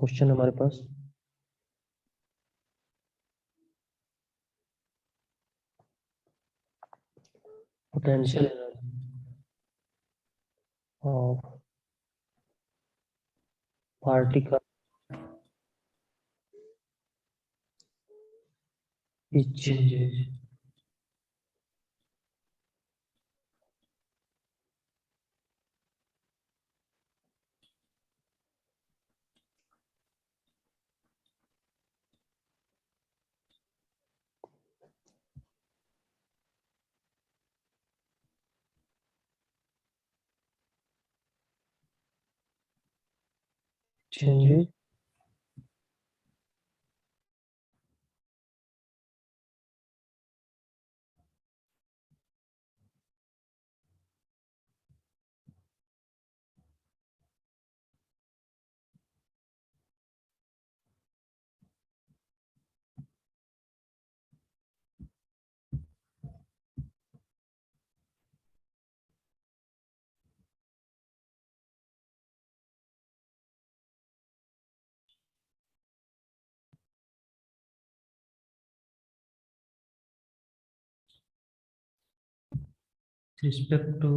Question हमारे पास potential energy of particle is changes changes respect to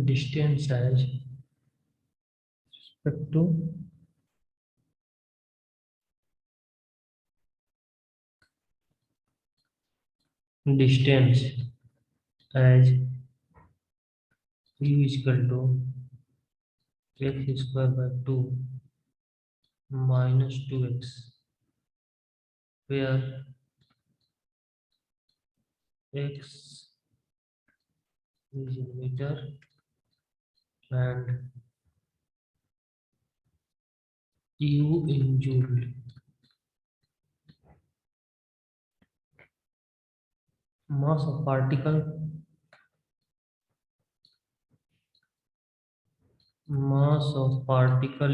distance as respect to distance as u is equal to x square by 2 minus 2x, where x is in meter and u in joule. Mass of particle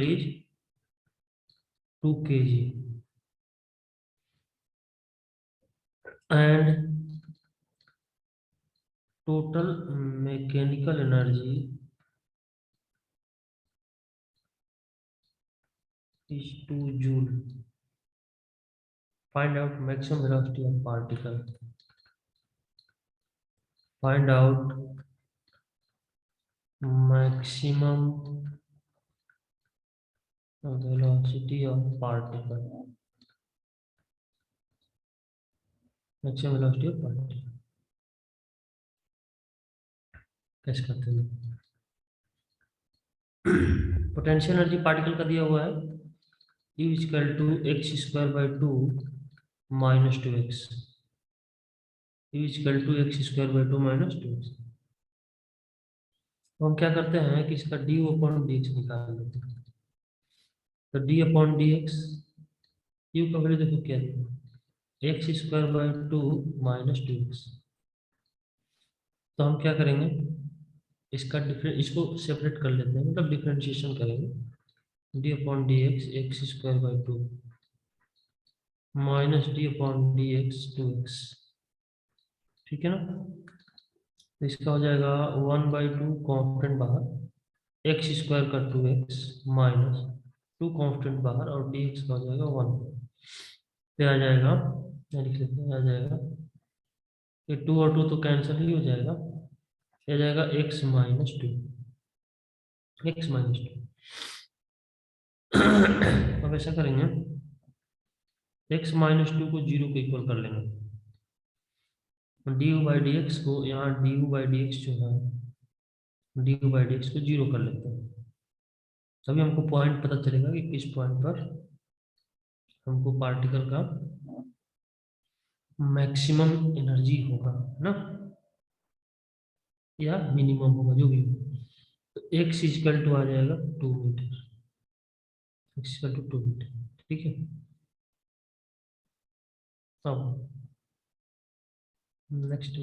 is 2 kg and total mechanical energy is 2 joule. Find out maximum velocity of particle. Find out maximum velocity of particle. Maximum velocity of particle. कैसे करते हैं? Potential energy particle का दिया हुआ है U equal to x square by 2 minus 2x. U equal to x square by 2 minus 2x. तो हम क्या करते हैं कि इसका डी अपॉन डी एक्स निकाल लेते हैं. तो d upon d x u का वैल्यू देखो क्या है, x square by 2 minus 2x. तो हम क्या करेंगे, इसको सेपरेट कर लेते हैं, मतलब डिफरेंशिएशन करेंगे. D upon d x square by 2 minus d upon d x 2x. ठीक है ना. तो इसका हो जाएगा 1/2 कॉन्स्टेंट बाहर, एक्स स्क्वायर का 2x माइनस 2 कॉन्स्टेंट बाहर और डी एक्स का हो जाएगा 1 पे आ जाएगा. लिख लेते हैं, आ जाएगा ये 2 और 2 तो कैंसिल ही हो जाएगा. आ जाएगा x माइनस 2. अब ऐसा करेंगे, x माइनस 2 को 0 को इक्वल कर लेंगे. D you by D x को यहाँ D you by D x जो है D you by D x को 0 कर लेते हैं. तभी हमको पॉइंट पता चलेगा कि किस पॉइंट पर हमको पार्टिकल का मैक्सिमम एनर्जी होगा, है ना, या मिनिमम होगा, जो भी हो। तो एक्स इक्वल टू आ जाएगा 2 metre, x equal to 2 metre. ठीक है, अब नेक्स्ट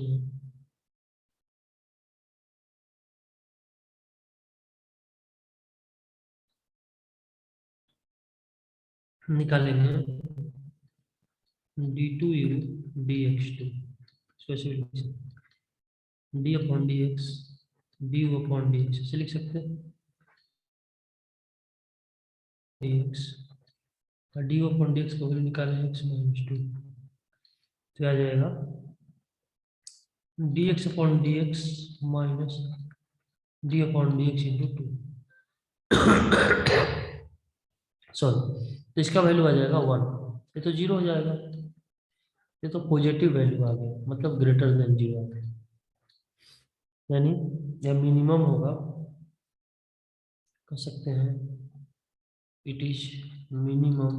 निकालेंगे d2u dx2 specific d upon d x d upon d x, ऐसे लिख सकते हैं d x, d upon d x को वैल्यू निकालें एक्स माइनस 2, तो आ जाएगा d x upon d x minus d upon d x into 2, sorry, तो इसका वैल्यू आ जाएगा 1, ये तो 0 हो जाएगा, ये तो पॉजिटिव वैल्यू आ गया, मतलब ग्रेटर देन 0 आ गया, यानी यह मिनिमम होगा, कह सकते हैं it is minimum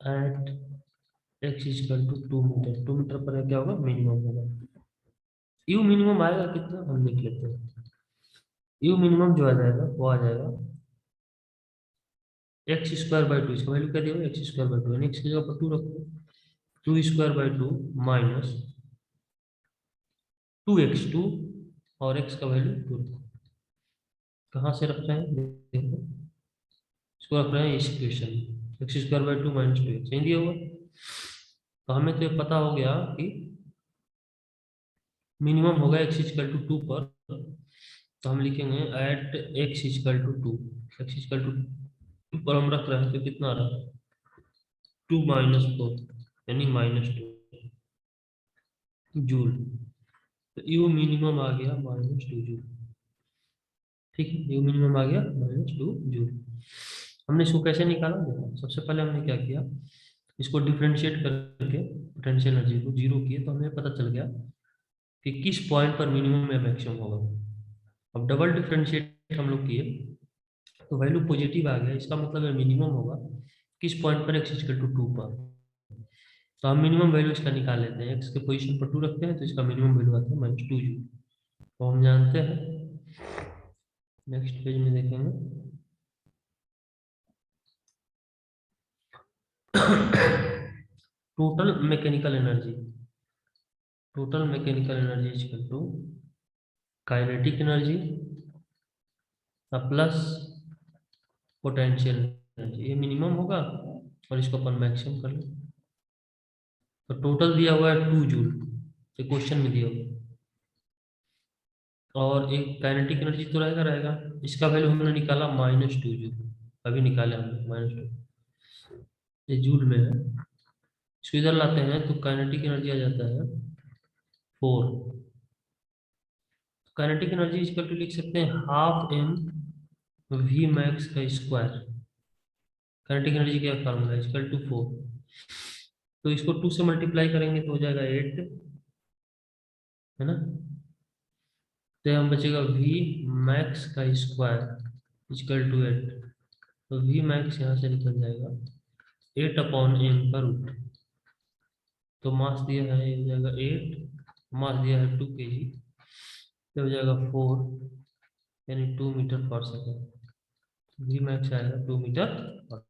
at x equal to 2 metre, 2 metre पर क्या होगा, मिनिमम होगा। यू मिनिमम आएगा कितना, हम देख लेते हैं। यू मिनिमम जो आ जाएगा वो आ जाएगा एक्स स्क्वायर बाई 2, इसका वैल्यू क्या दिया, एक्स स्क्वायर बाई 2, यानी एक्स की जगह पर 2 रखो, 2 स्क्वायर बाई 2 माइनस 2x2, और एक्स का वैल्यू 2 रखो। कहाँ से रख रहे हैं, देखो, इसको रख रहे हैं इस इक्वेशन में, x square by 2 minus 2x यही दिया हुआ। तो हमें तो ये पता हो गया कि मिनिमम होगा एक्स इक्वल टू 2 पर, तो हम लिखेंगे at x equal to 2, x equal to 2 पर हम रख रहे हैं, तो कितना आ रहा है 2 माइनस 4, यानी -2 जूल। तो यू मिनिमम आ गया -2 जूल। ठीक है, यू मिनिमम आ गया -2 जूल। हमने इसको कैसे निकाला, देखो सबसे पहले हमने क्या किया, इसको डिफरेंशिएट करके पोटेंशियल एनर्जी को जीरो किए, तो हमें पता चल गया कि किस पॉइंट पर मिनिमम या मैक्सिमम होगा। अब डबल डिफरेंशिएट हम लोग किए तो वैल्यू पॉजिटिव आ गया, इसका मतलब है मिनिमम होगा किस पॉइंट पर, एक्स इक्वल टू 2 पर। तो हम मिनिमम वैल्यू इसका निकाल लेते हैं, एक्स के पोजीशन पर 2 रखते हैं, तो इसका मिनिमम वैल्यू आता है -2 जूल। तो हम जानते हैं, नेक्स्ट पेज में देखेंगे total mechanical energy, total mechanical energy equal to kinetic energy plus potential energy, ये मिनिमम होगा और इसको अपन मैक्सिमम कर लें। तो टोटल दिया हुआ है 2 जूल, ये क्वेश्चन में दिया हुआ, और एक काइनेटिक एनर्जी तो रहेगा रहेगा, इसका वैल्यू हमने निकाला -2 जूल, अभी निकाले हमने -2, ये जूल में है। इसको इधर लाते हैं तो काइनेटिक एनर्जी आ जाता है 4। काइनेटिक एनर्जी इक्वल टू लिख सकते हैं हाफ एम वी मैक्स का स्क्वायर। काइनेटिक एनर्जी क्या फार्मूला है, इक्वल टू 4, तो इसको 2 से मल्टीप्लाई करेंगे तो हो जाएगा 8, है ना, तो हम बचेगा वी मैक्स का स्क्वायर इक्वल टू 8, तो वी मैक्स यहाँ से निकल जाएगा 8/m का रूट। तो मास दिया है, ये हो जाएगा 8, मास दिया है 2 kg, ये हो जाएगा 4, यानी 2 मीटर पर सेकेंड। वी मैक्स आएगा 2 मीटर पर।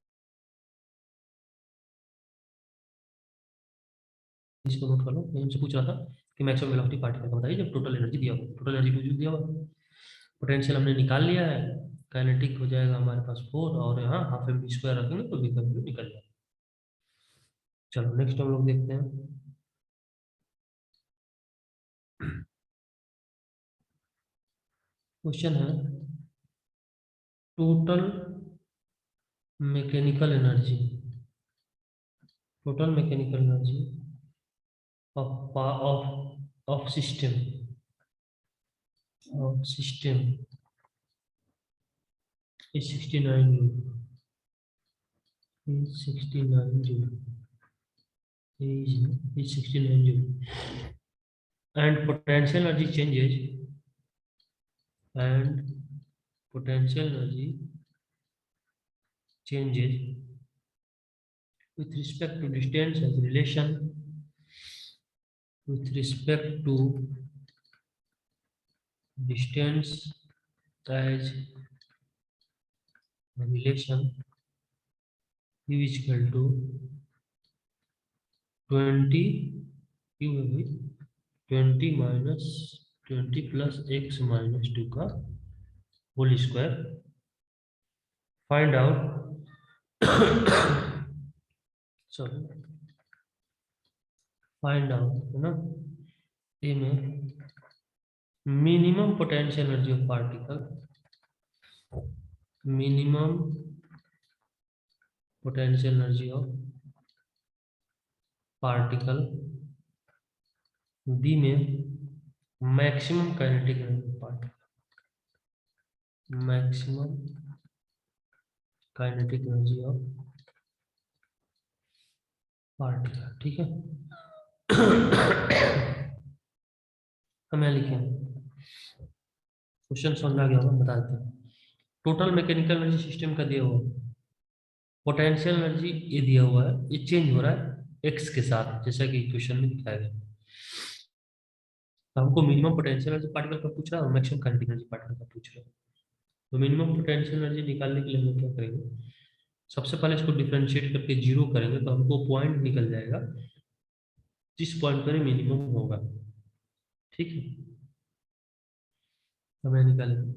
इसको नोट कर लो, मैं हमसे पूछ रहा था कि मैक्सिमम वेलोसिटी पार्टिकल का बताइए जब टोटल एनर्जी दिया हो, टोटल एनर्जी 2 जूल दिया हुआ, पोटेंशियल हमने निकाल लिया है, काइनेटिक हो जाएगा हमारे पास 4, और यहाँ हाफ एम स्क्वायर रखेंगे तो वी का वैल्यू निकल जाएगा। चलो नेक्स्ट हम लोग देखते हैं, क्वेश्चन है total mechanical energy, total mechanical energy of system is 69 joule, is 69 joule, is 69 joule, and potential energy changes, and potential energy changes with respect to distance as relation, with respect to distance as relation, u is equal to 20 u है 20 minus 20 plus x minus 2 का whole square. Find out sorry find out है ना A में minimum potential energy of particle, minimum potential energy of particle, B में maximum kinetic energy of particle, maximum kinetic energy of particle. ठीक है. हम यहाँ लिखे क्वेश्चन समझ आ गया होगा, बता देते हैं. टोटल मैकेनिकल एनर्जी सिस्टम का दिया हुआ, पोटेंशियल एनर्जी ये दिया हुआ है, ये चेंज हो रहा है एक्स के साथ जैसा कि क्वेश्चन में दिखाया गया. तो हमको मिनिमम पोटेंशियल एनर्जी पार्टिकल का पूछ रहा है और मैक्सिमम काइनेटिक एनर्जी पार्टिकल का पूछ रहा है. तो मिनिमम पोटेंशियल एनर्जी निकालने के लिए हम लोग क्या करेंगे, सबसे पहले इसको डिफरेंशिएट करके जीरो करेंगे तो हमको पॉइंट निकल जाएगा जिस पॉइंट पर मिनिमम होगा. ठीक है. हमें निकालेंगे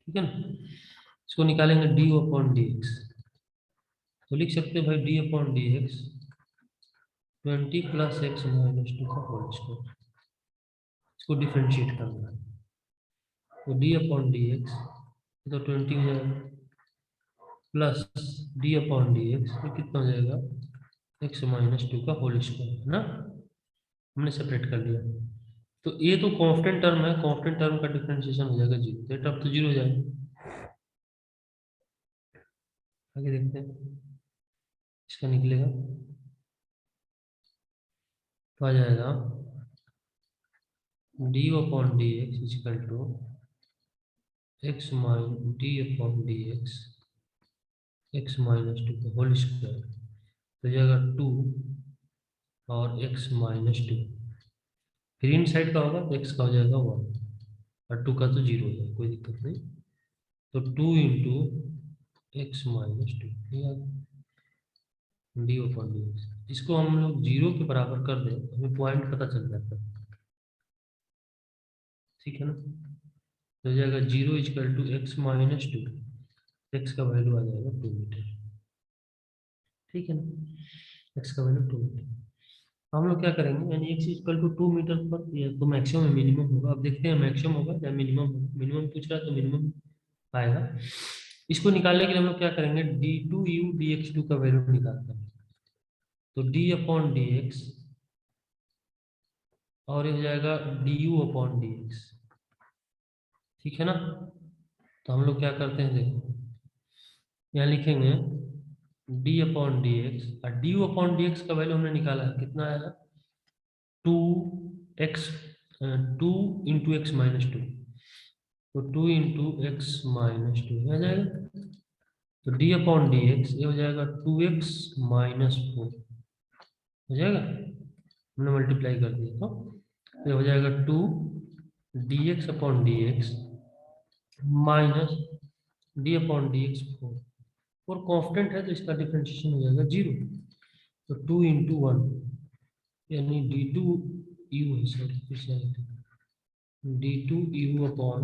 ठीक है ना. इसको निकालेंगे डी अपॉन डी एक्स. तो लिख सकते हैं भाई D upon d x 20 plus x minus 2 का होल स्क्वायर. इसको डिफरेंशिएट करना है तो डी अपॉन डी एक्स तो 20 हो जाएगा plus D upon d x तो कितना हो जाएगा एक्स माइनस 2 का होल स्क्वायर है ना. हमने सेपरेट कर लिया. तो ये तो कांस्टेंट टर्म है, कांस्टेंट टर्म का डिफरेंशिएशन हो जाएगा जीरो, तो टर्म तो जीरो हो जाएगा. आगे देखते हैं इसका निकलेगा तो आ जाएगा d upon d x equal to x minus d upon d x minus 2 का होल स्क्वायर तो जाएगा 2 और एक्स माइनस 2. फिर इन साइड का होगा तो एक्स का हो जाएगा 1 और 2 का तो जीरो है, कोई दिक्कत नहीं. तो 2 into x minus 2 D upon d x. इसको हम लोग जीरो के बराबर कर दें तो हमें पॉइंट पता चल जाता है. ठीक है ना. तो हो जाएगा zero equal to x minus 2, x का वैल्यू आ जाएगा 2 मीटर. ठीक है ना. एक्स का वैल्यू 2 मीटर. हम लोग क्या करेंगे यानी एक्स इक्वल टू 2 मीटर पर ये तो मैक्सिमम मिनिमम होगा. अब देखते हैं मैक्सिमम होगा या मिनिमम होगा. मिनिमम पूछ रहा है तो मिनिमम आएगा. इसको निकालने के लिए हम लोग क्या करेंगे d two u d x two का वैल्यू निकालते हैं. तो डी अपॉन डी एक्स और ये हो जाएगा D u upon d x. ठीक है ना. तो हम लोग क्या करते हैं देखो यहाँ लिखेंगे डी अपॉन डी एक्स और D u upon d x का वैल्यू हमने निकाला है कितना आएगा 2x 2 इंटू एक्स माइनस 2. तो 2 इंटू एक्स माइनस 2 आ जाएगा. तो डी अपॉन डी एक्स ये हो जाएगा 2x माइनस 4 हो जाएगा. हमने मल्टीप्लाई कर दिया तो ये हो जाएगा 2 D x upon d x minus d upon d x 4. और कॉन्स्टेंट है तो इसका डिफरेंशिएशन हो जाएगा जीरो. तो 2 इंटू 1 यानी डी टू यू है sorry d two u upon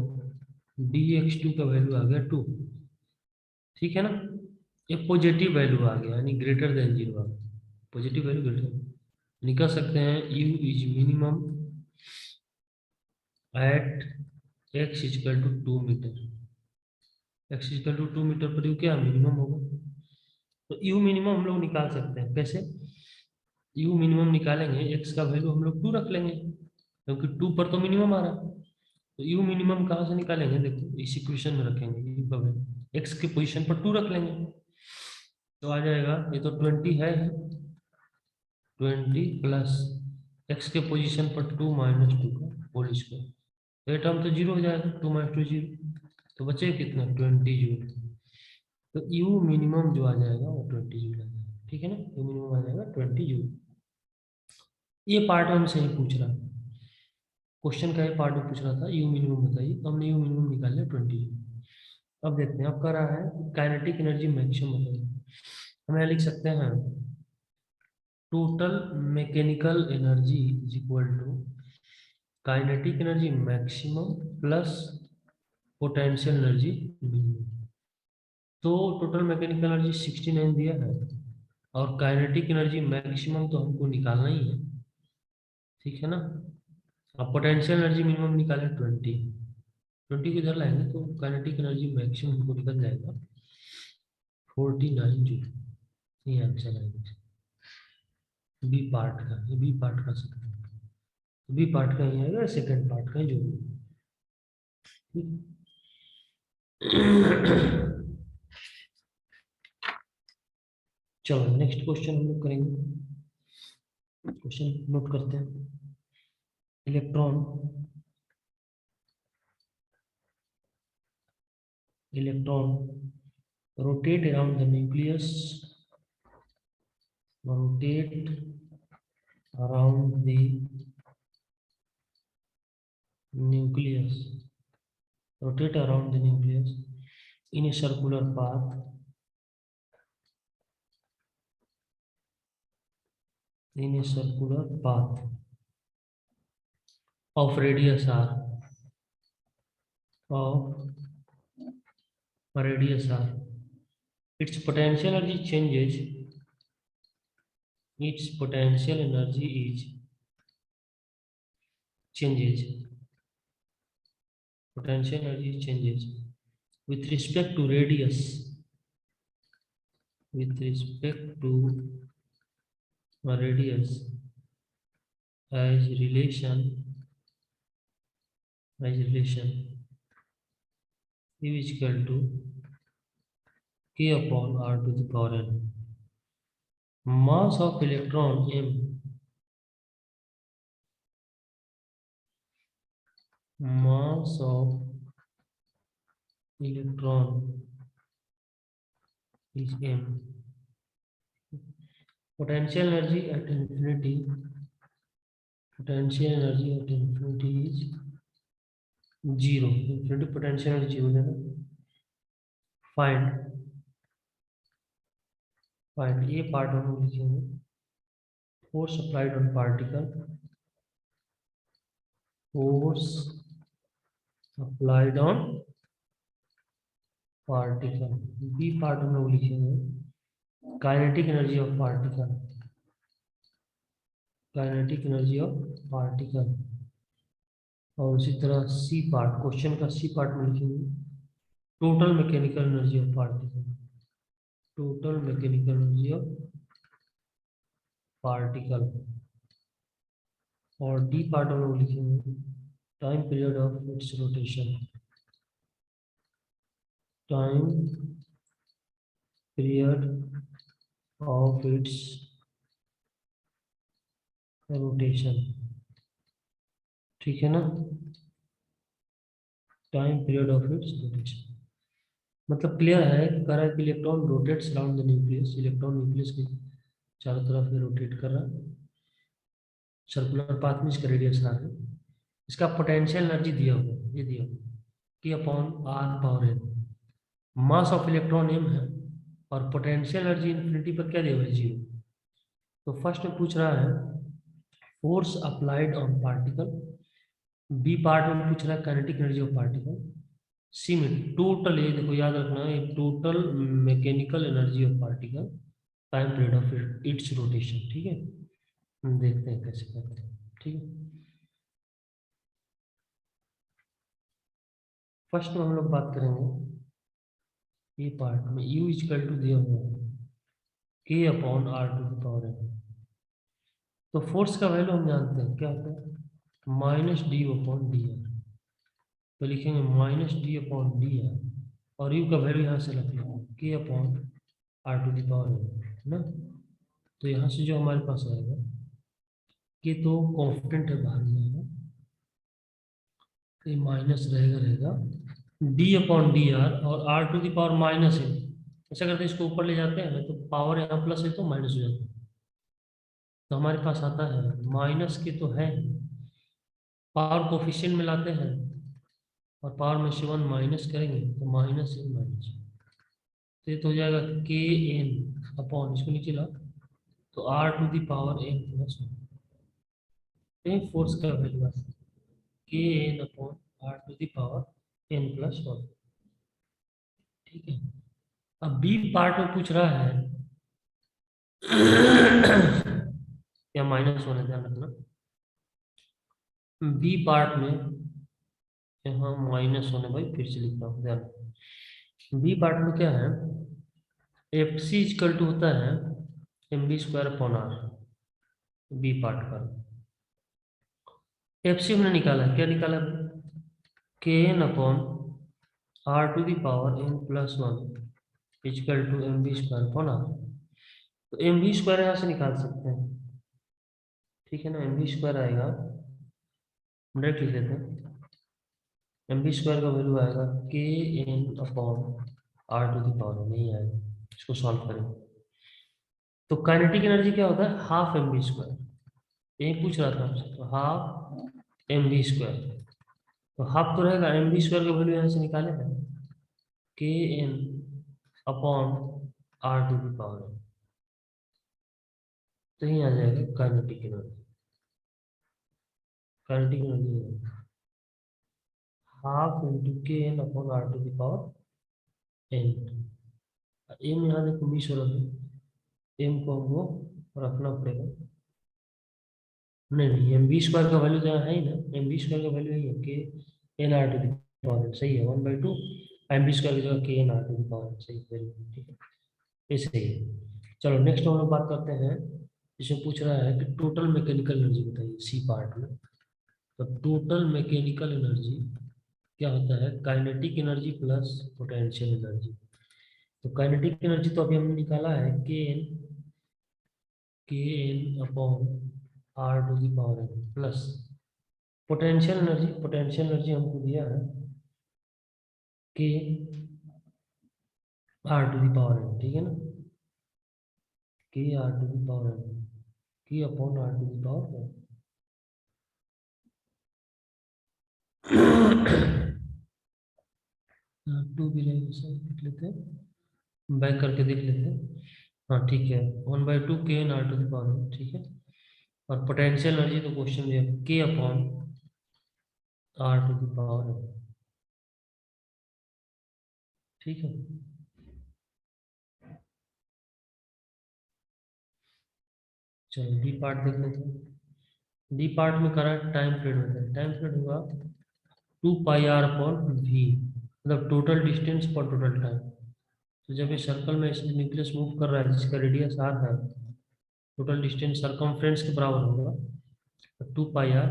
d x 2 का वैल्यू आ गया 2. ठीक है ना. ये पॉजिटिव वैल्यू आ गया यानी ग्रेटर देन जीरो आ गया. पॉजिटिव वैल्यू ग्रेटर निकाल सकते हैं u is minimum at x equal to 2 metre. x equal to 2 metre पर u क्या मिनिमम होगा. तो u मिनिमम हम लोग निकाल सकते हैं. कैसे u मिनिमम निकालेंगे x का वैल्यू हम लोग 2 रख लेंगे क्योंकि 2 पर तो मिनिमम आ रहा है. तो u मिनिमम कहाँ से निकालेंगे देखो इस इक्वेशन में रखेंगे u का वैल्यू x के पोजीशन पर 2 रख लेंगे तो आ जाएगा ये तो 20 है 20 प्लस x के पोजीशन पर 2 माइनस 2 का होल स्क्वायर. ये टर्म तो जीरो हो जाएगा, 2 - 2 0, तो बचेगा कितना 20 जूल। तो यू मिनिमम जो आ जाएगा वो 20 जूल आ जाएगा, ठीक है ना, यू मिनिमम आ जाएगा 20 जूल। ये पार्ट हमसे ही पूछ रहा है, क्वेश्चन का ये पार्ट में पूछ रहा था यू मिनिमम बताइए, तो हमने यू मिनिमम निकाल लिया 20 जूल। अब देखते हैं, अब कह रहा है काइनेटिक एनर्जी मैक्सिमम बताइए। हम यहाँ लिख सकते हैं total mechanical energy is equal to kinetic energy maximum plus potential energy minimum. तो टोटल मैकेनिकल एनर्जी 69 दिया है, और काइनेटिक एनर्जी मैक्सिमम तो हमको निकालना ही है, ठीक है ना। अब पोटेंशियल एनर्जी मिनिमम निकाले 20, 20 को इधर लाएंगे तो काइनेटिक एनर्जी मैक्सिमम हमको निकल जाएगा 49 जूल। ये आंसर आएगा बी पार्ट का, ये बी पार्ट का सकता है, बी पार्ट का ही आएगा, सेकंड पार्ट का जो भी, ठीक। चलो नेक्स्ट क्वेश्चन हम लोग करेंगे, क्वेश्चन नोट करते हैं। Electron rotate around the nucleus, rotate around the nucleus, rotate around the nucleus in a circular path, in a circular path of radius r, of radius r. Its potential energy changes, its potential energy is changes, potential energy changes with respect to radius, with respect to radius as relation U is equal to k upon r to the power n. Mass of electron m, mass of electron is m. Potential energy at infinity, potential energy at infinity is 0. Infinity potential energy हो जाएगा। Find ये part हम लोग लिखेंगे, force applied on particle, force applied on particle. B part हम लोग लिखेंगे kinetic energy of particle, kinetic energy of particle. और उसी तरह सी पार्ट, क्वेश्चन का सी पार्ट में लिखेंगे total mechanical energy of particle, total mechanical energy of particle. और डी पार्ट हम लोग लिखेंगे time period of its rotation, time period of its rotation, ठीक है ना, time period of its rotation. मतलब क्लियर है, कह रहा है कि electron rotates around the nucleus, electron nucleus के चारों तरफ ये रोटेट कर रहा है, सर्कुलर पाथ में इसका रेडियस आर है। इसका पोटेंशियल एनर्जी दिया हुआ है, ये दिया हुआ कि upon r power n, mass of electron m है, और पोटेंशियल एनर्जी इन्फिनिटी पर क्या दिया हुआ है 0। तो फर्स्ट में पूछ रहा है force applied on particle, b part में पूछ रहा है kinetic energy of particle, c में टोटल, ये देखो याद रखना है total mechanical energy of particle, time period of its rotation, ठीक है। हम देखते हैं कैसे करते हैं, ठीक है। फर्स्ट में हम लोग बात करेंगे ये पार्ट में U इक्वल टू दिया हुआ है K upon R to the power n। तो फोर्स का वैल्यू हम जानते हैं क्या होता है minus d upon d r, तो लिखेंगे minus d upon d r, और U का वैल्यू यहाँ से रख लेंगे K upon R to the power n, है ना। तो यहाँ से जो हमारे पास आएगा, K तो कॉन्स्टेंट है बाहर में, तो ये माइनस रहेगा डी अपॉन डी आर, और r to the power minus है, ऐसा करते हैं इसको ऊपर ले जाते हैं तो पावर यहाँ प्लस है तो माइनस हो जाता है, तो हमारे पास आता है माइनस के तो है, पावर कोफिशिएंट में लाते हैं और पावर में से 1 माइनस करेंगे तो माइनस इन माइनस, तो ये तो हो जाएगा के एन अपॉन, इसको नीचे ला तो r to the power n plus force का वैल्यू है k n upon r to the power n plus 1। ठीक है, अब बी पार्ट में पूछ रहा है या माइनस होने, ध्यान रखना, बी पार्ट में यहाँ माइनस होने, भाई फिर से लिखता हूँ ध्यान, बी पार्ट में क्या है, एफ सी इजकल टू होता है m B square upon r, b part का एफ सी हमने निकाला है, क्या निकाला, k n upon r to the power n plus 1 equal to m B square upon r, तो एम बी स्क्वायर यहाँ से निकाल सकते हैं, ठीक है ना, एम बी स्क्वायर आएगा, डायरेक्ट लिख लेते हैं, एम बी स्क्वायर का वैल्यू आएगा k n upon r to the power, नहीं आएगा, इसको सॉल्व करें तो काइनेटिक एनर्जी क्या होता है, हाफ एम बी स्क्वायर, यही पूछ रहा था हमसे, तो हाफ एम बी स्क्वायर, तो हाफ तो रहेगा, एम बी स्क्वायर का वैल्यू यहाँ से निकाले हैं k n upon r to the power, तो यही आ जाएगा kinetic energy, kinetic energy half into k n upon r to the power n, m यहाँ देखो 20 हो रहा है, एम को हमको रखना पड़ेगा, नहीं एम बी स्क्वायर का वैल्यू तो यहाँ है ही ना, एम बी स्क्वायर का वैल्यू यही है कि n r to the power, सही है 1/2 एम बी स्क्वायर की जगह k n r to the power, सही वेरी गुड, ठीक है, ये सही है। चलो नेक्स्ट हम लोग बात करते हैं, इसमें पूछ रहा है कि टोटल मैकेनिकल एनर्जी बताइए सी पार्ट में, तो टोटल मैकेनिकल एनर्जी क्या होता है, kinetic energy plus potential energy, तो काइनेटिक एनर्जी तो अभी हमने निकाला है k n upon r to the power n plus potential energy हमको दिया है k r to the power n, ठीक है ना, k r to the power n, k upon r to the power n, two भी रहेगा, sir लिख लेते हैं, बैक करके देख लेते हैं, हाँ ठीक है 1/2 k n r to the power n, ठीक है, और पोटेंशियल एनर्जी तो क्वेश्चन में k upon r to the power n, ठीक है। चलो डी पार्ट देख लेते हैं, डी पार्ट में करा टाइम पीरियड होता है, टाइम पीरियड होगा 2 पाई आर अपॉन वी, मतलब टोटल डिस्टेंस पर टोटल टाइम, तो जब ये सर्कल में इसमें न्यूक्लियस मूव कर रहा है जिसका रेडियस आर है, टोटल डिस्टेंस सरकमफ्रेंस के बराबर होगा 2 पाई आर,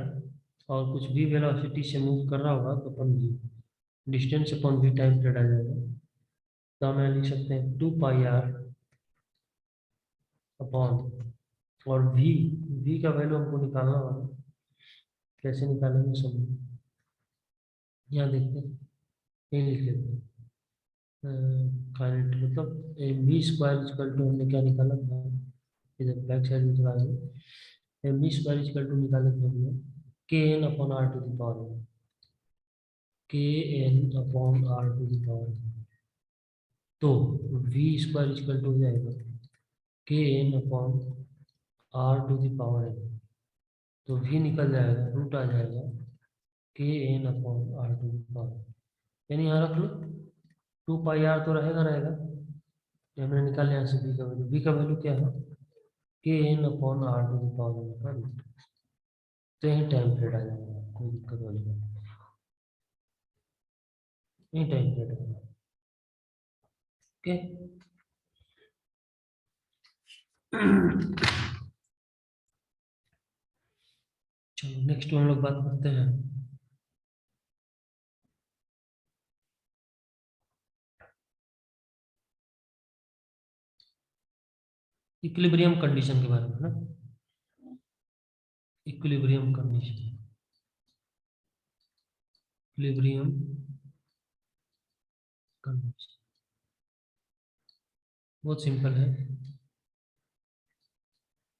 और कुछ भी वेलोसिटी से मूव कर रहा होगा तो अपन v, distance upon v time period आ जाएगा, तो हम यहाँ लिख सकते हैं 2 पाई आर अपॉन, और वी का वैल्यू हमको निकालना होगा, कैसे निकालेंगे सब यहाँ देखते हैं, ये लिख लेते हैं, काइनेट मतलब बी स्क्वायर इक्वल टू हमने क्या निकाला था, इधर बैक साइड में चला गया, बी स्क्वायर इक्वल टू निकाले थे हमने k n upon r to the power, k n upon r to the power, तो वी स्क्वायर इक्वल टू हो जाएगा k n upon r to the power n, तो वी निकल जाएगा, root आ जाएगा k n upon r to the power, यानी यहाँ रख लो 2 पाई आर तो रहेगा, ये हमने निकाल यहाँ से बी का वैल्यू, बी का वैल्यू क्या है k n upon r to the power का रूट, तो यही टाइम पीरियड आ जाएगा, कोई दिक्कत वाली बात नहीं, यही टाइम पीरियड है, ओके। चलो नेक्स्ट हम लोग बात करते हैं, इक्विलिब्रियम कंडीशन के बारे में ना, इक्विलिब्रियम कंडीशन, इक्विलिब्रियम कंडीशन बहुत सिंपल है।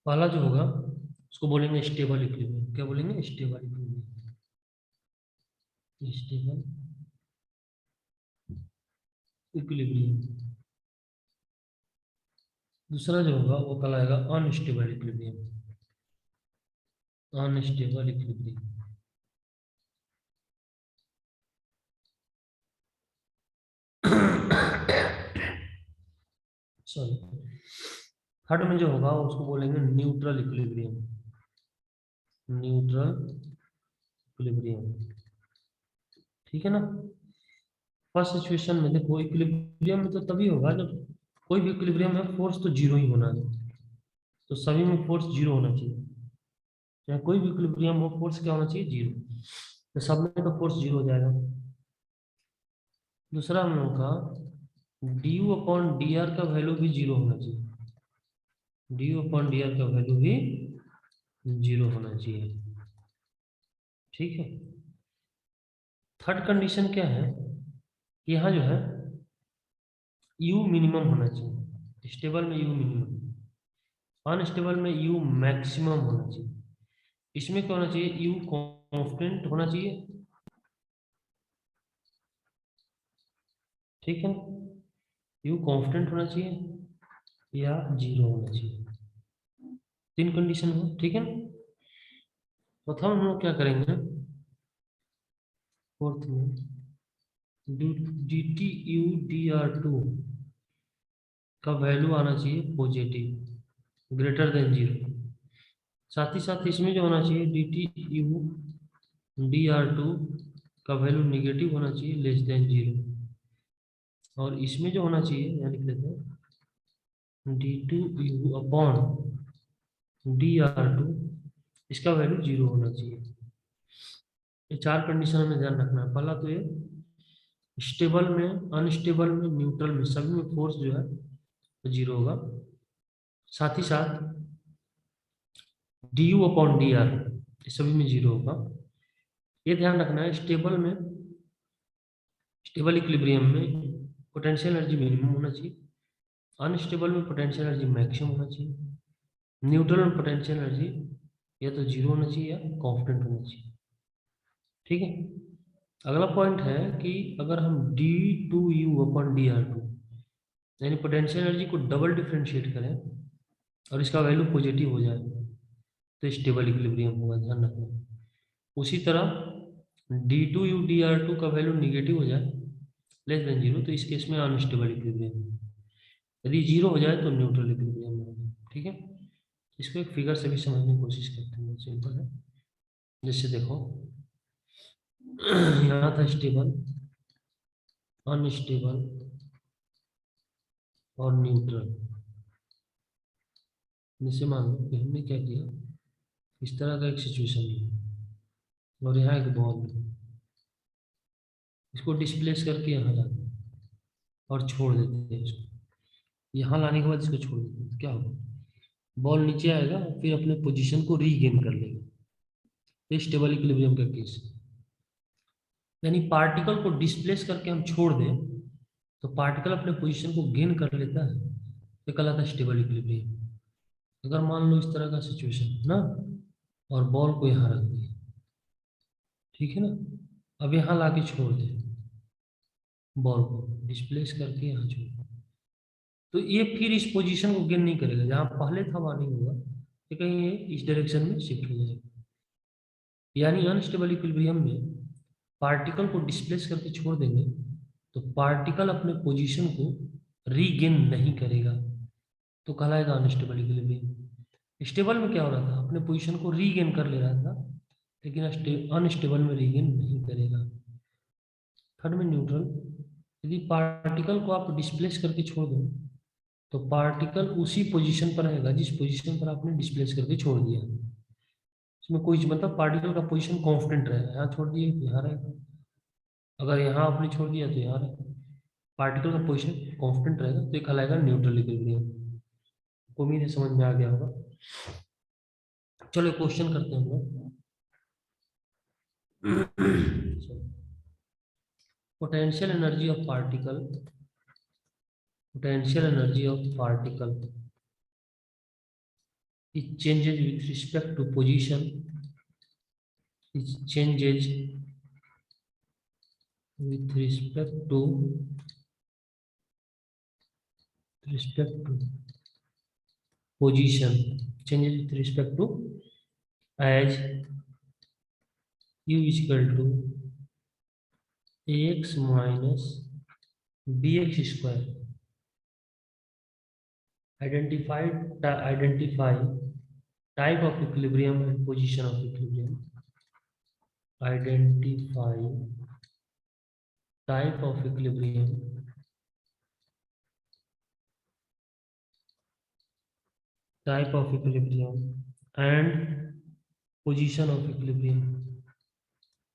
पहला जो होगा उसको बोलेंगे स्टेबल इक्विलिब्रियम। क्या बोलेंगे? Stable equilibrium. Stable equilibrium. दूसरा जो होगा वो कहलाएगा unstable equilibrium. Unstable equilibrium. Sorry. Third में जो होगा उसको बोलेंगे न्यूट्रल इक्विलिब्रियम। Neutral equilibrium. ठीक है ना। फर्स्ट सिचुएशन में देखो, इक्विलिब्रियम में तो तभी होगा जब कोई भी इक्विलिब्रियम में फोर्स तो जीरो ही होना है। तो सभी में फोर्स जीरो होना चाहिए। चाहे कोई भी इक्विलिब्रियम हो, फोर्स क्या होना चाहिए? जीरो। तो सब में तो फोर्स जीरो हो जाएगा। दूसरा हम लोग का D u upon d are का वैल्यू भी जीरो होना चाहिए। D u upon d are का वैल्यू भी जीरो होना चाहिए। ठीक है। थर्ड कंडीशन क्या है? यहाँ जो है यू मिनिमम होना चाहिए। स्टेबल में यू मिनिमम, अनस्टेबल में यू मैक्सिमम होना चाहिए। इसमें क्या होना चाहिए? यू कांस्टेंट होना चाहिए। ठीक है। यू कांस्टेंट होना चाहिए या जीरो होना चाहिए। तीन कंडीशन है। ठीक है। प्रथम हम लोग क्या करेंगे? फोर्थ में d t u d r two का वैल्यू आना चाहिए पॉजिटिव, ग्रेटर देन जीरो। साथ ही साथ इसमें जो होना चाहिए d t u d r two का वैल्यू निगेटिव होना चाहिए, लेस देन जीरो। और इसमें जो होना चाहिए, यानी लिख लेते हैं d two u upon d r two, इसका वैल्यू जीरो होना चाहिए। ये चार कंडीशन हमें ध्यान रखना है। पहला तो ये स्टेबल में, अनस्टेबल में, न्यूट्रल में, सभी में फोर्स जो है वो जीरो होगा। साथ ही साथ D u upon d are सभी में जीरो होगा। ये ध्यान रखना है। स्टेबल में, स्टेबल इक्विलिब्रियम में पोटेंशियल एनर्जी मिनिमम होना चाहिए। अनस्टेबल में पोटेंशियल एनर्जी मैक्सिमम होना चाहिए। न्यूट्रल में पोटेंशियल एनर्जी या तो जीरो होना चाहिए या कांस्टेंट होना चाहिए। ठीक है। अगला पॉइंट है कि अगर हम d two u upon d r two यानी पोटेंशियल एनर्जी को डबल डिफ्रेंशिएट करें और इसका वैल्यू पॉजिटिव हो जाए तो स्टेबल इक्विलिब्रियम होगा। ध्यान रखना। उसी तरह d two u d r two का वैल्यू निगेटिव हो जाए, लेस देन जीरो, तो इस केस में अनस्टेबल इक्विलिब्रियम। यदि जीरो हो जाए तो न्यूट्रल इक्विलिब्रियम होगा। ठीक है। इसको एक फिगर से भी समझने की कोशिश करते हैं। बहुत सिंपल है। जैसे देखो यहाँ था स्टेबल, अनस्टेबल और न्यूट्रल। जैसे मान लो कि हमने क्या किया, इस तरह का एक सिचुएशन लिया और यहाँ एक बॉल, इसको डिस्प्लेस करके यहाँ ला दें और छोड़ देते हैं इसको। यहाँ लाने के बाद इसको छोड़ देते हैं, क्या होगा? बॉल नीचे आएगा और फिर अपने पोजीशन को रीगेन कर लेगा। ये स्टेबल इक्विलिब्रियम का केस है। यानी पार्टिकल को डिस्प्लेस करके हम छोड़ दें तो पार्टिकल अपने पोजीशन को गेन कर लेता है, ये कहलाता है स्टेबल इक्विलिब्रियम। अगर मान लो इस तरह का सिचुएशन है ना, और बॉल को यहाँ रख दिया, ठीक है ना, अब यहाँ ला के छोड़ दे, बॉल को डिस्प्लेस करके यहाँ छोड़ दे, तो ये फिर इस पोजीशन को गेन नहीं करेगा। जहाँ पहले था वहाँ नहीं होगा, ये कहीं ये इस डायरेक्शन में शिफ्ट हो जाएगा। यानी अनस्टेबल इक्विलिब्रियम में पार्टिकल को डिस्प्लेस करके छोड़ देंगे तो पार्टिकल अपने पोजीशन को रीगेन नहीं करेगा, तो कहलाएगा अनस्टेबल इक्विलिब्रियम। स्टेबल में क्या हो रहा था? अपने पोजीशन को रीगेन कर ले रहा था, लेकिन अनस्टेबल में रीगेन नहीं करेगा। थर्ड में न्यूट्रल, यदि पार्टिकल को आप डिस्प्लेस करके छोड़ दो तो पार्टिकल उसी पोजीशन पर रहेगा जिस पोजीशन पर आपने डिस्प्लेस करके छोड़ दिया। इसमें कोई मतलब पार्टिकल का पोजीशन कांस्टेंट रहेगा। यहाँ छोड़ दिए तो यहाँ रहेगा, अगर यहाँ आपने छोड़ दिया तो यहाँ रहेगा। पार्टिकल का पोजीशन कांस्टेंट रहेगा, तो ये कहलाएगा न्यूट्रल इक्विलिब्रियम। उम्मीद है समझ में आ गया होगा। चलो क्वेश्चन करते हैं हम लोग। चलो। potential energy of particle, potential energy of particle it changes with respect to position, it changes with respect to position, changes with respect to as u is equal to ax minus bx square. Identify type of equilibrium and position of equilibrium. Identify type of equilibrium and position of equilibrium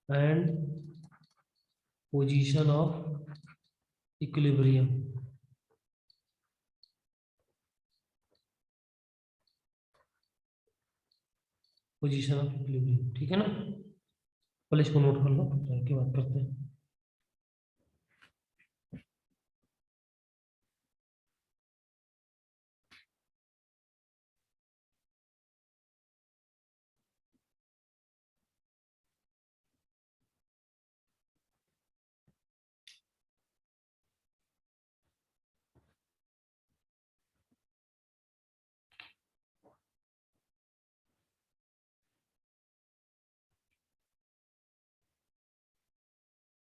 and position of equilibrium. Position of equilibrium, ठीक है ना। पहले इसको note कर लो, फिर बात करते हैं।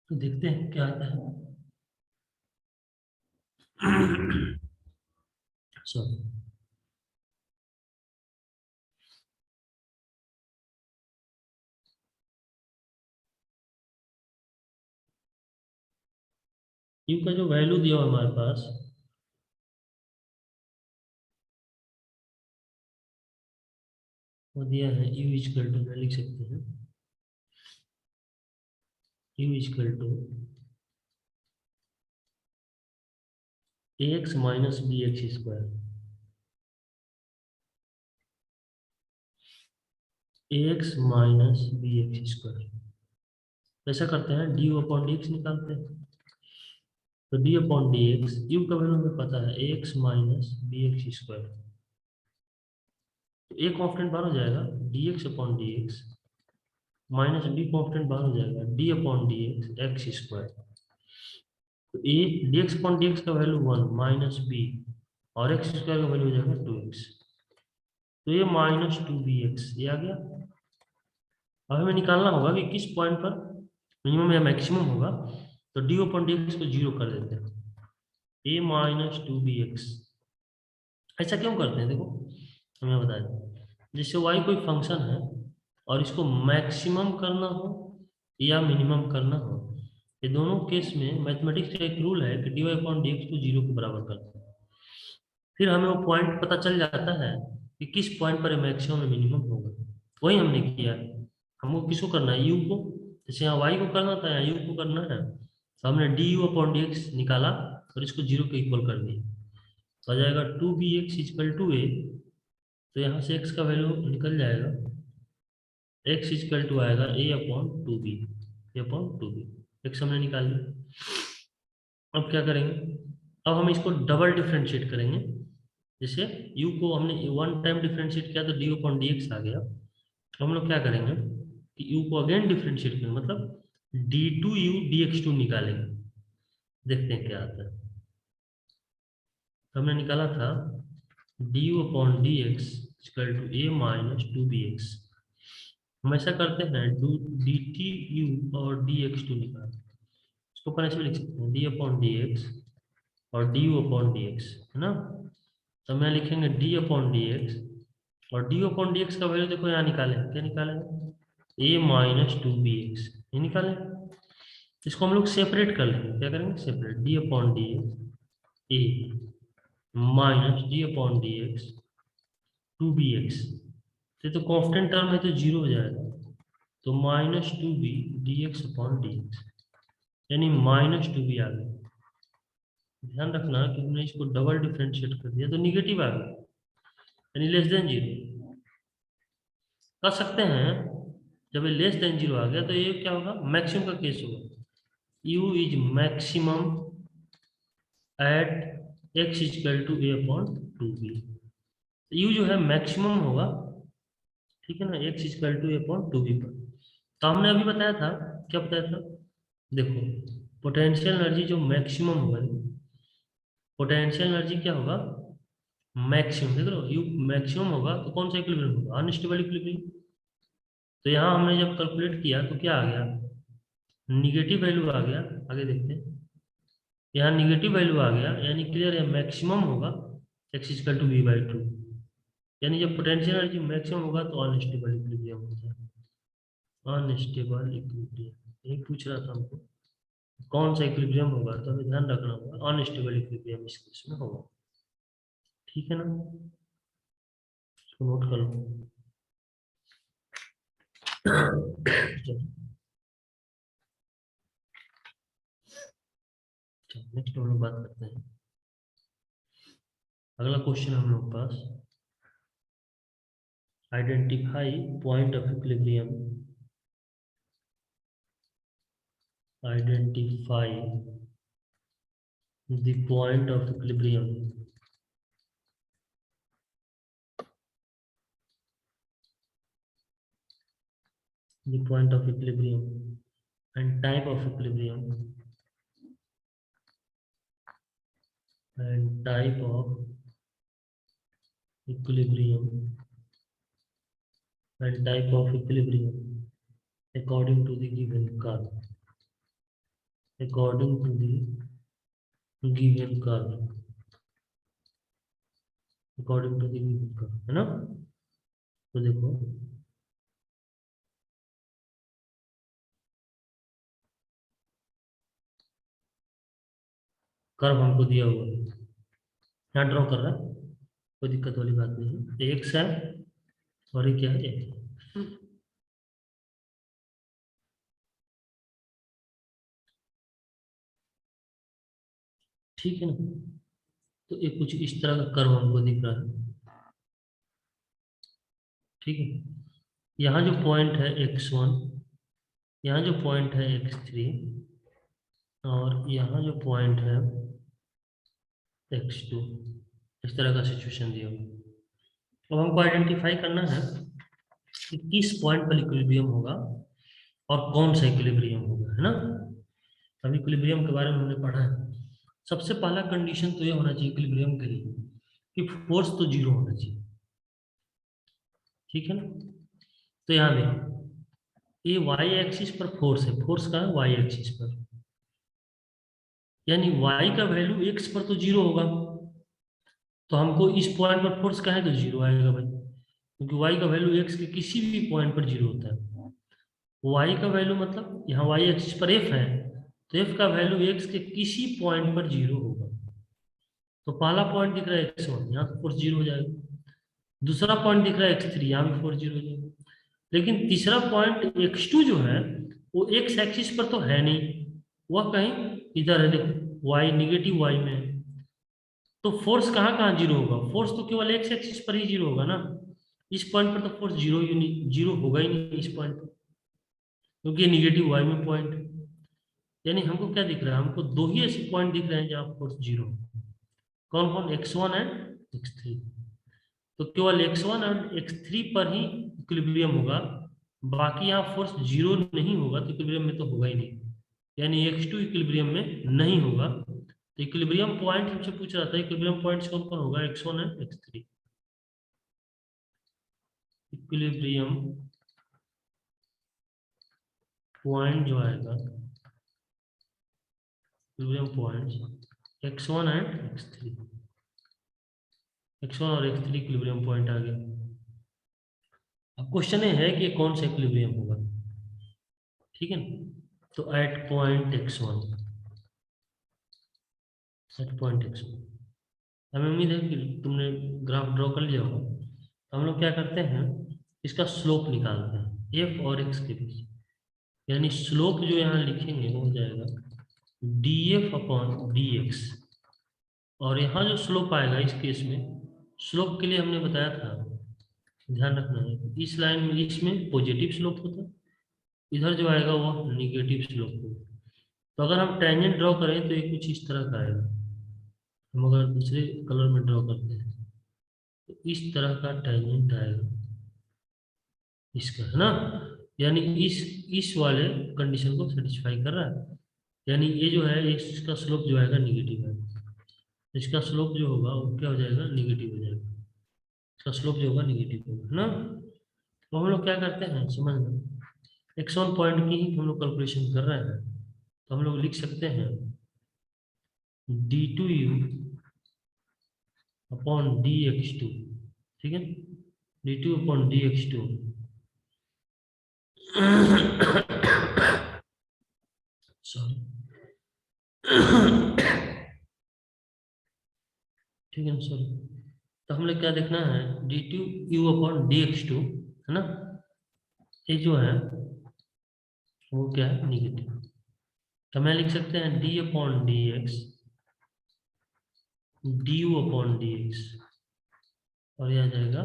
तो देखते हैं क्या आता है। सॉरी, यू का जो वैल्यू दिया हुआ हमारे पास वो दिया है यू इक्वल टू, लिख सकते हैं u equal to x minus b x square, x minus b x square. ऐसा करते हैं डी अपॉन डी एक्स निकालते हैं। तो d upon d x, u का वैल्यू हमें पता है x minus b x square, तो ए कॉन्स्टेंट बाहर हो जाएगा d x upon d x minus b constant बाहर हो जाएगा d upon d x x square. तो a d x upon d x का वैल्यू 1 माइनस बी और एक्स स्क्वायर का वैल्यू हो जाएगा 2x, तो ये माइनस 2bx ये आ गया। अब हमें निकालना होगा कि किस पॉइंट पर मिनिमम या मैक्सिमम होगा, तो डी अपॉन डी एक्स को जीरो कर देते हैं, ए माइनस 2bx। ऐसा क्यों करते हैं, देखो हमें बता दें, जैसे y कोई फंक्शन है और इसको मैक्सिमम करना हो या मिनिमम करना हो, ये दोनों केस में मैथमेटिक्स का एक रूल है कि d y upon d x को जीरो के बराबर करते हैं। फिर हमें वो पॉइंट पता चल जाता है कि किस पॉइंट पर मैक्सिमम मिनिमम होगा, वही हमने किया। हमको किसको करना है, यू को, जैसे यहाँ वाई को करना था यहाँ यू को करना है, तो हमने D u upon d x निकाला और इसको जीरो के इक्वल कर दिया, तो आ जाएगा 2bx इक्वल टू ए। तो यहाँ से x का वैल्यू निकल जाएगा, x इक्वल टू आएगा ए अपॉन 2b, ए अपॉन 2b, x हमने निकाल लिया। अब क्या करेंगे, अब हम इसको डबल डिफ्रेंशिएट करेंगे। जैसे u को हमने वन टाइम डिफ्रेंशिएट किया तो डी अपॉन डी एक्स आ गया, तो हम लोग क्या करेंगे कि u को अगेन डिफ्रेंशिएट करेंगे, मतलब d2u dx2 निकालेंगे, देखते हैं क्या आता है। तो हमने निकाला था du upon d x equal to a minus 2bx। हम ऐसा करते हैं dt और dx2 निकाल, इसको अपन ऐसे लिख सकते हैं d अपॉन डी एक्स और du अपॉन डी एक्स, है ना। तो मैं लिखेंगे d अपॉन डी एक्स और d अपॉन डी एक्स का वैल्यू देखो यहाँ निकालें, क्या निकालेंगे, a माइनस 2bx ये निकालें। इसको हम लोग सेपरेट कर लेंगे, क्या करेंगे separate, d upon d x a minus d upon d x 2bx, तो कांस्टेंट टर्म है तो जीरो हो जाएगा, तो minus 2b dx upon d x, यानी माइनस 2b आ गया। ध्यान रखना कि हमने इसको डबल डिफरेंशिएट कर दिया तो निगेटिव आ गया, यानी लेस देन जीरो कर सकते हैं। जब ये लेस देन जीरो आ गया तो ये क्या होगा, मैक्सिमम का केस होगा, u is maximum at x equal to a upon 2b। u जो है मैक्सिमम होगा, ठीक है ना, x equal to a upon 2b पर। तो हमने अभी बताया था, क्या बताया था, देखो पोटेंशियल एनर्जी जो मैक्सिमम होगा, पोटेंशियल एनर्जी क्या होगा, मैक्सिमम, देख लो यू मैक्सिमम होगा तो कौन सा इक्विलिब्रियम होगा, अनस्टेबल इक्विलिब्रियम। तो यहाँ हमने जब कैलकुलेट किया तो क्या आ गया, निगेटिव वैल्यू आ गया। आगे देखते हैं, यहाँ निगेटिव वैल्यू आ गया, यानी क्लियर है मैक्सिमम होगा x equal to v by two. यानी जब पोटेंशियल एनर्जी मैक्सिमम होगा तो अनस्टेबल इक्विलिब्रियम होता है, अनस्टेबल इक्विलिब्रियम। ये पूछ रहा था हमको कौन सा इक्विलिब्रियम होगा, तो हमें ध्यान रखना होगा अनस्टेबल इक्विलिब्रियम इस केस में होगा, ठीक है ना, इसको नोट कर लो। नेक्स्ट हम लोग बात करते हैं, अगला क्वेश्चन हम लोग पास, identify point of equilibrium, identify the point of equilibrium, the point of equilibrium and type of equilibrium, and type of equilibrium, and type of equilibrium according to the given curve, according to the given curve, according to the given curve, है ना। तो देखो curve हमको दिया हुआ है, यहाँ draw कर रहा है, कोई दिक्कत वाली बात नहीं है, एक्स है और ये क्या है, ठीक है ना। तो ये कुछ इस तरह का कर्व हमको दिख रहा है, ठीक है। यहाँ जो पॉइंट है x1, यहाँ जो पॉइंट है x3, और यहाँ जो पॉइंट है x2, इस तरह का सिचुएशन दिया हुआ। अब हमको आइडेंटिफाई करना है कि किस पॉइंट पर इक्विलिब्रियम होगा और कौन सा इक्विलिब्रियम होगा, है ना। अब इक्विलिब्रियम के बारे में हमने पढ़ा है, सबसे पहला कंडीशन तो ये होना चाहिए इक्विलिब्रियम के लिए कि फोर्स तो जीरो होना चाहिए, ठीक है ना। तो यहाँ देखो ये वाई एक्सिस पर फोर्स है, फोर्स का है वाई एक्सिस पर, यानी y का वैल्यू x पर तो जीरो होगा, तो हमको इस पॉइंट पर फोर्स का है तो जीरो आएगा भाई, क्योंकि y का वैल्यू x के किसी भी पॉइंट पर जीरो होता है। y का वैल्यू मतलब यहाँ y एक्सिस पर f है, तो f का वैल्यू x के किसी पॉइंट पर जीरो होगा। तो पहला पॉइंट दिख रहा है x1, यहाँ तो फोर्स जीरो हो जाएगा। दूसरा पॉइंट दिख रहा है x3, यहाँ भी फोर्स जीरो हो जाएगा। लेकिन तीसरा पॉइंट x2 जो है वो x एक्सिस पर तो है नहीं, वह कहीं इधर है, देखो y निगेटिव y में है। तो फोर्स कहाँ कहाँ जीरो होगा, फोर्स तो केवल एक्स एक्सिस पर ही जीरो होगा ना, इस पॉइंट पर तो फोर्स जीरो ही नहीं, जीरो होगा ही नहीं इस पॉइंट पर, क्योंकि ये निगेटिव वाई में पॉइंट है। यानी हमको क्या दिख रहा है, हमको दो ही ऐसे पॉइंट दिख रहे हैं जहाँ फोर्स जीरो, कौन कौन, x1 एंड x3। तो केवल x1 एंड x3 पर ही इक्विलिब्रियम होगा, बाकी यहाँ फोर्स जीरो नहीं होगा, तो इक्विलिब्रियम में तो होगा ही नहीं, यानी x2 इक्विलिब्रियम में नहीं होगा। तो इक्विलिब्रियम पॉइंट हमसे पूछ रहा था, इक्विलिब्रियम पॉइंट्स कौन कौन होगा, x1 and x3। Equilibrium point जो आएगा, equilibrium points x1 and x3, x1 और x3 इक्विलिब्रियम पॉइंट आ गया। अब क्वेश्चन ये है कि कौन सा इक्विलिब्रियम होगा, ठीक है ना। तो eight point x1, eight point x1, हमें उम्मीद है कि तुमने ग्राफ ड्रॉ कर लिया होगा। तो हम लोग क्या करते हैं, इसका स्लोप निकालते हैं f और x के बीच, यानी स्लोप जो यहाँ लिखेंगे वो हो जाएगा df अपॉन dx। और यहाँ जो स्लोप आएगा इस केस में, स्लोप के लिए हमने बताया था, ध्यान रखना है, इस लाइन में इसमें पॉजिटिव स्लोप होता है, इधर जो आएगा वो निगेटिव स्लोप होगा। तो अगर हम टेंजेंट ड्रॉ करें तो ये कुछ इस तरह का आएगा। हम अगर दूसरे कलर में ड्रॉ करते हैं तो इस तरह का टेंजेंट आएगा इसका, है ना। यानी इस वाले कंडीशन को सेटिस्फाई कर रहा है। यानी ये जो है इसका स्लोप जो आएगा निगेटिव है। इसका स्लोप जो होगा वो क्या हो जाएगा, निगेटिव हो जाएगा। इसका स्लोप जो होगा निगेटिव होगा, है ना। तो हम लोग क्या करते हैं समझना, x1 पॉइंट की ही हम लोग कैलकुलेशन कर रहे हैं। तो हम लोग लिख सकते हैं d2u अपॉन dx2, ठीक है, d2 अपॉन dx2 सॉरी ठीक है ना, सॉरी। तो हम लोग क्या देखना है, d2u अपॉन dx2, है ना, ये जो है वो क्या है, निगेटिव। तो मैं लिख सकते हैं d upon d x, du upon dx, और ये आ जाएगा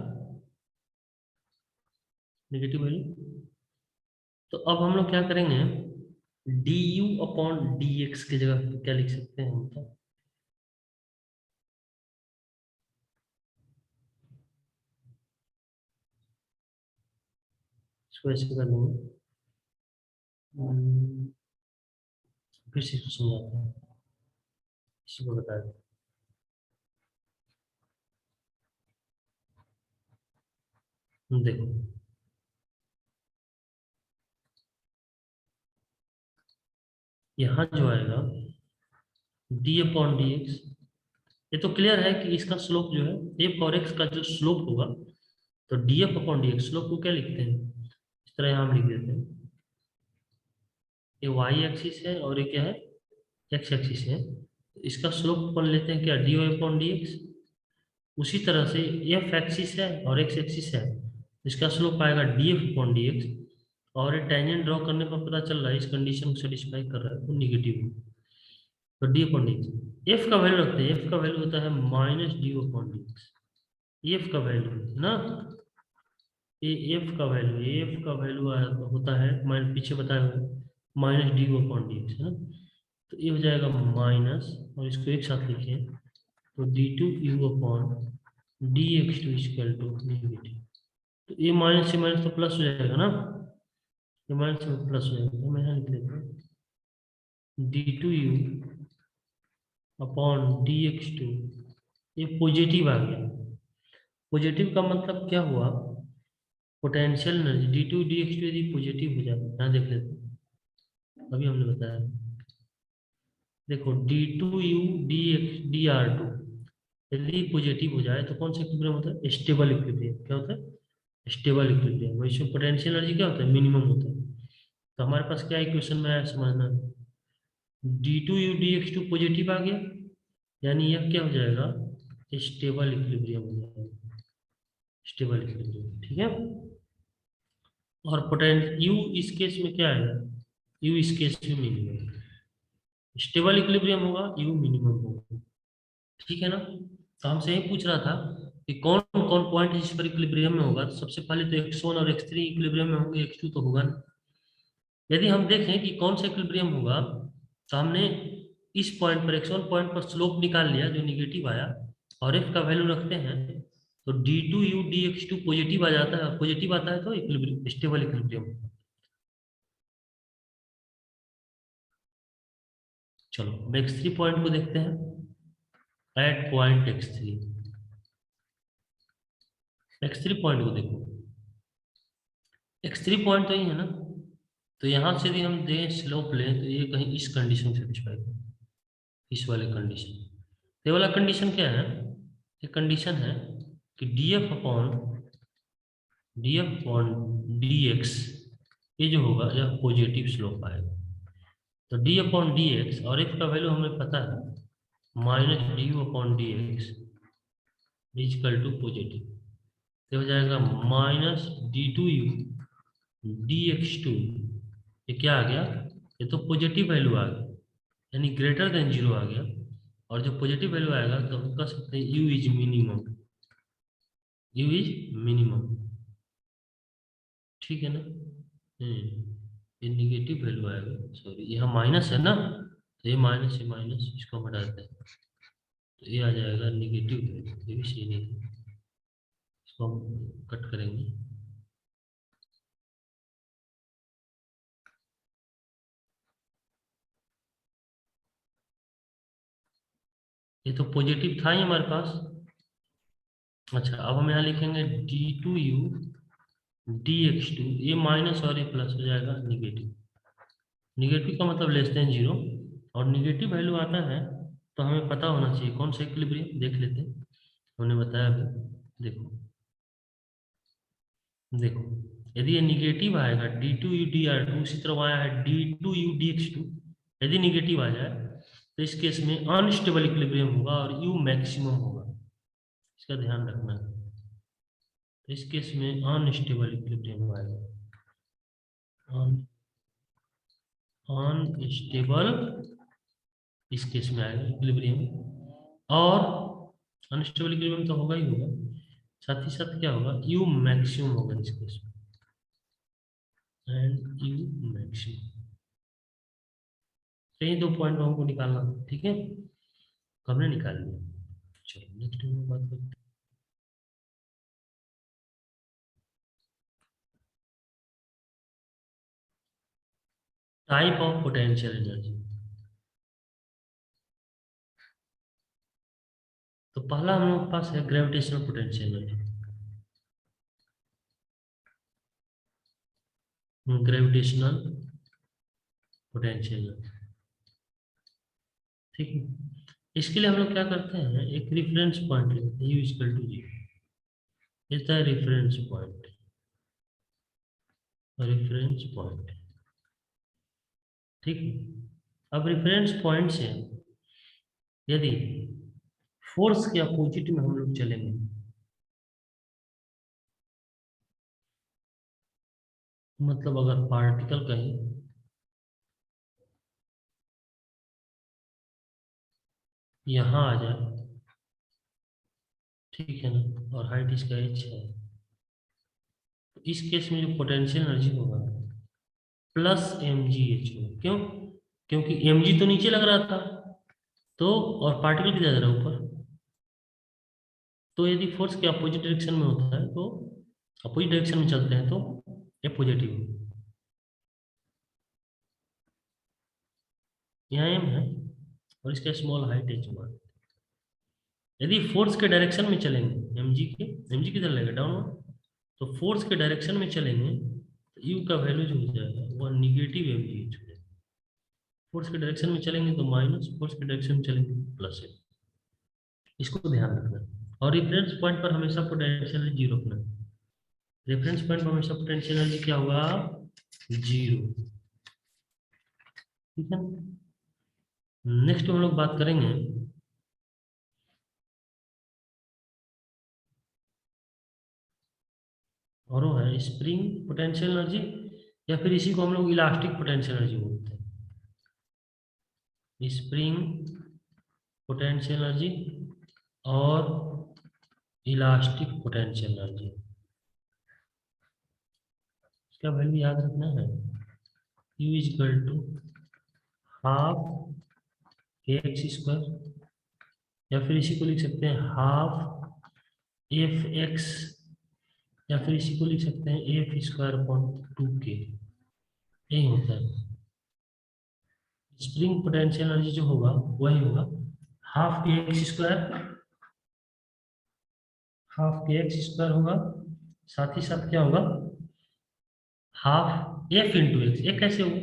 नेगेटिव वैल्यू। तो अब हम लोग क्या करेंगे, du अपॉन dx की जगह पे क्या लिख सकते हैं हम, तो इसको ऐसे कर लेंगे। फिर से इसको समझाते हैं, इसी को बता दें। देखो यहाँ जो आएगा d अपॉन डी एक्स, ये तो क्लियर है कि इसका स्लोप जो है f और x का जो स्लोप होगा, तो df upon d x slope को क्या लिखते हैं, इस तरह यहाँ हम लिख देते हैं, ये y एक्सिस है और ये क्या है, x एक्सिस है। तो इसका स्लोप अपन लेते हैं क्या, dy अपॉन डी एक्स। उसी तरह से f एक्सिस है और x एक्सिस है, इसका स्लोप आएगा df अपॉन डी एक्स। और ये टेंजेंट ड्रॉ करने पर पता चल रहा है इस कंडीशन को सेटिस्फाई कर रहा है, तो निगेटिव। तो d upon d x, F का वैल्यू रखते हैं, एफ का वैल्यू होता है minus d upon d x. F का वैल्यू है ना, ये एफ का वैल्यू, एफ का वैल्यू होता है माइनस, पीछे बताया हुआ minus d upon d x, है ना। तो ये हो जाएगा माइनस, और इसको एक साथ लिखिए, तो d two u upon d x two equal to negative. तो ये माइनस से माइनस तो प्लस हो जाएगा ना, ये माइनस से प्लस हो जाएगा। तो मैं यहाँ लिख देता हूँ d two u upon d x two, ये पॉजिटिव आ गया। पॉजिटिव का मतलब क्या हुआ, potential energy d two d x two यदि पॉजिटिव हो जाए, यहाँ देख लेते हैं, अभी हमने बताया, देखो d two u d x d r two यदि पॉजिटिव हो जाए तो कौन सा इक्विलिब्रियम होता है, स्टेबल इक्विलिब्रियम। क्या होता है, स्टेबल इक्विलिब्रियम। वैसे पोटेंशियल एनर्जी क्या होता है, मिनिमम होता है। तो हमारे पास क्या इक्वेशन में आया समझना, d two u d x two positive आ गया, यानी यह क्या हो जाएगा, स्टेबल इक्विलिब्रियम हो जाएगा, स्टेबल इक्विलिब्रियम, ठीक है। और पोटेंशियल यू इस केस में क्या आएगा, यू इस केस में मिनिमम, स्टेबल इक्विलिब्रियम होगा, यू मिनिमम होगा, ठीक है ना। तो हमसे यही पूछ रहा था कि कौन कौन पॉइंट इस पर इक्विलिब्रियम में होगा। तो सबसे पहले तो x1 और x3 इक्विलिब्रियम में होंगे, x2 तो होगा नहीं। यदि हम देखें कि कौन सा इक्विलिब्रियम होगा, तो हमने इस पॉइंट पर x1 पॉइंट पर स्लोप निकाल लिया जो निगेटिव आया, और f का वैल्यू रखते हैं, तो d2u dx2 पॉजिटिव आ जाता है, और पॉजिटिव आता है तो इक्विलिब्रियम, स्टेबल इक्विलिब्रियम। चलो अब x3 पॉइंट को देखते हैं, एट पॉइंट x3 पॉइंट को देखो, x3 पॉइंट तो ही है ना। तो यहाँ से यदि हम दें स्लोप लें तो ये कहीं इस कंडीशन से सेटिस्फाई करे, इस वाले कंडीशन। ये वाला कंडीशन क्या है, ये कंडीशन है कि d f upon d x, ये जो होगा यह पॉजिटिव स्लोप आएगा। तो डी अपॉन डी एक्स और एफ का वैल्यू हमें पता है minus d u upon d x equal to positive. तो हो जाएगा minus d two u d x two, ये क्या आ गया, ये तो पॉजिटिव वैल्यू आ गया, यानी ग्रेटर देन जीरो आ गया। और जो पॉजिटिव वैल्यू आएगा तो हम कह सकते हैं you is minimum, you is minimum, ठीक है ना। ये निगेटिव वैल्यू आएगा, सॉरी यहाँ माइनस है ना, ये माइनस इसको हम हटा देते हैं, तो ये आ जाएगा निगेटिव है, ये भी सही नहीं है, इसको हम कट करेंगे। ये तो पॉजिटिव था ही हमारे पास। अच्छा, अब हम यहाँ लिखेंगे d2u dx2, ये माइनस और ये प्लस हो जाएगा निगेटिव। निगेटिव का मतलब लेस देन जीरो, और निगेटिव वैल्यू आता है तो हमें पता होना चाहिए कौन सा इक्विलिब्रियम, देख लेते हैं। हमने बताया अभी, देखो देखो, यदि ये निगेटिव आएगा d2u dr2, उसी तरह आया है d2u dx2, यदि निगेटिव आ जाए तो इस केस में अनस्टेबल इक्विलिब्रियम होगा और u मैक्सिमम होगा, इसका ध्यान रखना है। तो इस केस में अनस्टेबल इक्विलिब्रियम आएगा, अनस्टेबल इस केस में आएगा इक्विलिब्रियम, और अनस्टेबल इक्विलिब्रियम तो होगा ही होगा, साथ ही साथ क्या होगा, यू मैक्सिमम होगा इस केस में, एंड यू मैक्सिमम। तो ये दो पॉइंट हमको निकालना था, ठीक है, तो हमने निकाल लिया। चलो नेक्स्ट में बात करते हैं। Type of potential energy. तो पहला हम लोग के पास है gravitational potential energy, gravitational potential energy, ठीक है। इसके लिए हम लोग क्या करते हैं, एक रेफरेंस पॉइंट लेते हैं, u equal to zero, is the reference point, reference point, ठीक है। अब रेफरेंस पॉइंट से यदि फोर्स के अपोजिट में हम लोग चलेंगे, मतलब अगर पार्टिकल कहीं यहाँ आ जाए, ठीक है ना, और हाइट इसका h है, तो इस केस में जो पोटेंशियल एनर्जी होगा प्लस mgh होगा। क्यों? क्योंकि mg तो नीचे लग रहा था, तो और पार्टिकल किधर जा रहा है, ऊपर। तो यदि फोर्स के अपोजिट डायरेक्शन में होता है तो अपोजिट डायरेक्शन में चलते हैं तो ये पॉजिटिव, यहाँ m है और इसका स्मॉल हाइट h मान। यदि फोर्स के डायरेक्शन में चलेंगे, mg किधर लगेगा, डाउनवर्ड, तो फोर्स के डायरेक्शन में चलेंगे तो u का वैल्यू जो हो जाएगा वो निगेटिव mgh हो जाएगा। फोर्स के डायरेक्शन में चलेंगे तो माइनस, फोर्स के डायरेक्शन में चलेंगे प्लस है, इसको ध्यान रखना है। और रेफरेंस पॉइंट पर हमेशा पोटेंशियल एनर्जी जीरो रखना है, रेफरेंस पॉइंट पर हमेशा पोटेंशियल एनर्जी क्या होगा, जीरो, ठीक है। नेक्स्ट हम लोग बात करेंगे, और वो है स्प्रिंग पोटेंशियल एनर्जी, या फिर इसी को हम लोग इलास्टिक पोटेंशियल एनर्जी बोलते हैं, स्प्रिंग पोटेंशियल एनर्जी और इलास्टिक पोटेंशियल एनर्जी। इसका वैल्यू याद रखना है, U equal to half x square, या फिर इसी को लिख सकते हैं हाफ एफ एक्स, या फिर इसी को लिख सकते हैं एफ स्क्वायर अपॉन 2k, यही होता है। स्प्रिंग पोटेंशियल एनर्जी जो होगा वही होगा हाफ के एक्स स्क्वायर, हाफ के एक्स स्क्वायर होगा, साथ ही साथ क्या होगा, हाफ एफ इंटू एक्स। ये कैसे होगा,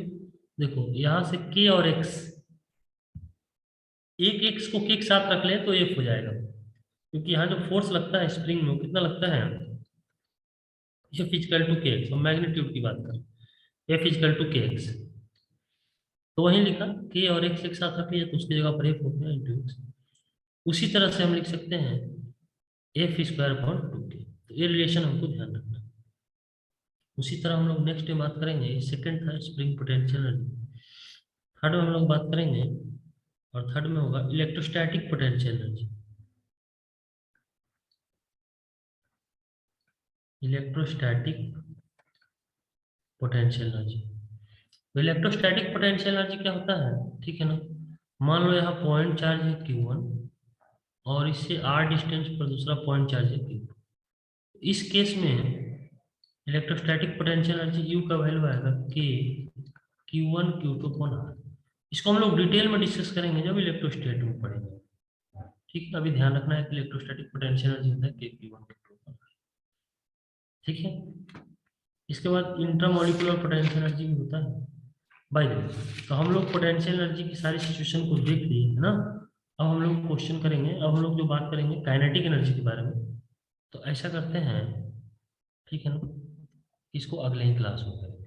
देखो यहाँ से के और एक्स, एक एक्स को के के साथ रख ले तो एफ हो जाएगा, क्योंकि यहाँ जो फोर्स लगता है स्प्रिंग में वो कितना लगता है, एफ इक्वल टू के एक्स, हम मैग्नीट्यूड की बात करें, एफ इक्वल टू के एक्स, तो वही लिखा के और एक्स एक साथ रख लिया तो उसकी जगह पर एफ हो गया इंटू एक्स। उसी तरह से हम लिख सकते हैं एफ स्क्वायर अपॉन 2k, तो ये रिलेशन हमको ध्यान रखना है। उसी तरह हम लोग नेक्स्ट में बात करेंगे, सेकंड था स्प्रिंग पोटेंशियल एनर्जी, थर्ड में हम लोग बात करेंगे, और थर्ड में होगा electrostatic potential energy, electrostatic potential energy. तो इलेक्ट्रोस्टैटिक पोटेंशियल एनर्जी क्या होता है, ठीक है ना, मान लो यहाँ पॉइंट चार्ज है Q1 और इससे r डिस्टेंस पर दूसरा पॉइंट चार्ज है Q2। इस केस में इलेक्ट्रोस्टैटिक पोटेंशियल एनर्जी U का वैल्यू आएगा K Q1 Q2 upon R। इसको हम लोग डिटेल में डिस्कस करेंगे जब इलेक्ट्रोस्टैट में पढ़ेंगे। ठीक है, अभी ध्यान रखना है कि इलेक्ट्रोस्टैटिक पोटेंशियल एनर्जी होता है K Q1 Q2 upon R। ठीक है, इसके बाद इंट्रामोलिकुलर पोटेंशियल एनर्जी भी होता है बाय द वे। तो हम लोग पोटेंशियल एनर्जी की सारी सिचुएशन को देख लिए है ना। अब हम लोग क्वेश्चन करेंगे, अब हम लोग जो बात करेंगे काइनेटिक एनर्जी के बारे में। तो ऐसा करते हैं, ठीक है ना, इसको अगले ही क्लास में करेंगे।